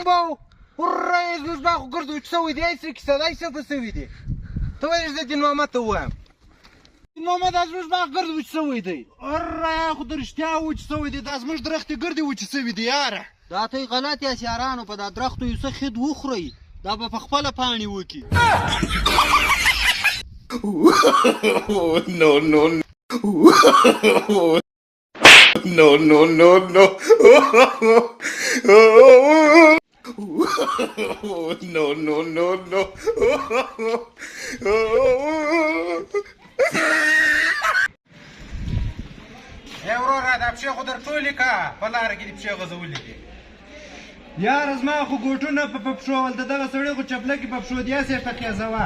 باو ورای زوج با خو ګرځو چې سوي دی ایسه کیسه دای څه په سوي دی ته ولې زه دین محمد ته وایم دین محمد از زوج با ګرځو چې سوي دی ورای خو درشتیا و چې سوي دی د زموږ درختې ګرځي و چې سوي دی یاره دا ته غلط یاست یارانو په دا درختو یو څه خید وخورئ دا به په خپله پاڼې وکړي No, no, no. No, no, no, no. No, no, no, no. ای وروره دا پښې خو در ټولې که په لاره کې دې پښې غځولې دي یاره زما خو ګوټونه په پښو ول د دغه سړي خو چپلکې په پښو دي هسې په خېزوه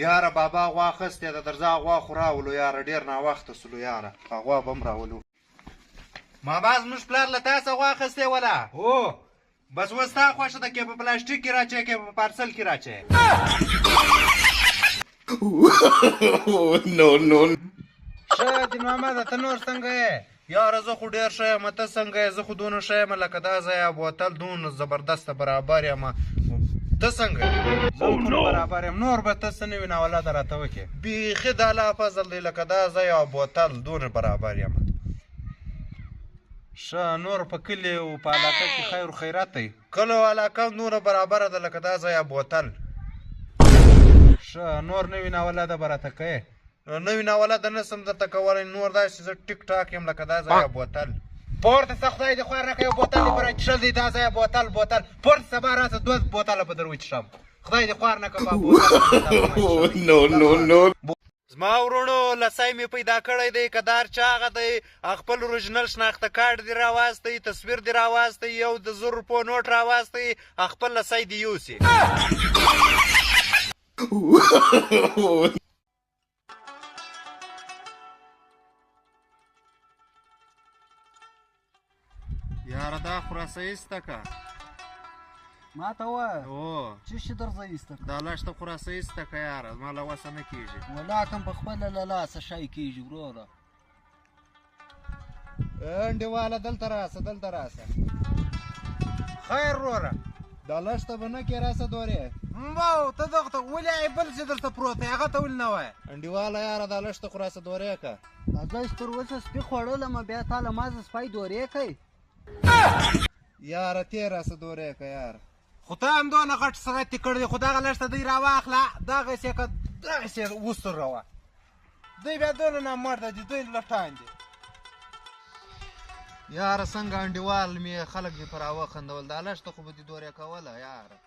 یاره بابا غوا اخیستې ده درځه غوا خو راولو یاره ډېر ناوخته سولو یاره غوا به هم راولو ماما زموږ پلار له تا څه غوا اخیستې وله هو بس اوس ستا خوښه ده که په پلاستیک کې راچوې که په پارسل کې راچوې No, no. ښه دین محمده ته نور څنګه یې یاره زه خو ډېر ښه یم ته څنګه یې زه خو دونه ښه یم لکه دا ځای بوتل دونه زبردسته برابر یم ته څنګه یې زه هم برابر یم نور به ته څه نوي ناولاده راته وکړې بیخي د الله فضل دی لکه دا ځای او بوتل دونه برابر یم ښه نور په کلي او په علاقه کې خیر و خیرات دی کلي او علاقه هم دومره برابره ده لکه دا ځای بوتل ښه نور نوي ناولاده به راته کوې نوی ناولاده نسم درته کولی نور داسې زه ټیک ټاک یم لکه دا ځای بوتل پورته څه خدای دې خوار راکړی یو بوتل دې به راچښل دی دا ځای بوتل پورته سبا راځه دوه بوتله به در وچښم خدای دې خوار نه کړه No, no, no. زما ورونو لسی مې پیدا کړی دی که دار چاغه دی خپل اوریجنل شناخته کارت دې راواستئ تصویر دې راواستئ یو د 1000 روپو نوټ راواستئ خپل لسی دې یوسي یاره دا خراسه ایسته که ما ته ووایه او چې شي درځه ایسته دا لشته خراسه ایسته که یاره زما له وسه نه کېږي ولاکم په خپله له لاسه شی کېږي وروره انډیواله دلته راسه خیر وروره دا لشته به نه کې راسه دورې باو ته دغه ته ولې بل څه درته پروت دی هغه ته ولې نه وایه انډیواله یاره دا لشته خو راسه دورې که زه تر اوسه سپي خوړلم بیا تا له ما زه سپی دورې کوي یاره تې راسه دورې که یاره خو ته هم دونه غټ سغتې کړی دی خو دغه لشته دوی راواخله دغسې که دغسې وستر روه دوی بیا دونه نامرده دي دوی لټان دي یاره څنګه انډیوال مې خلک دې په راوخندول دا لشته خو به دې دورې کوله یاره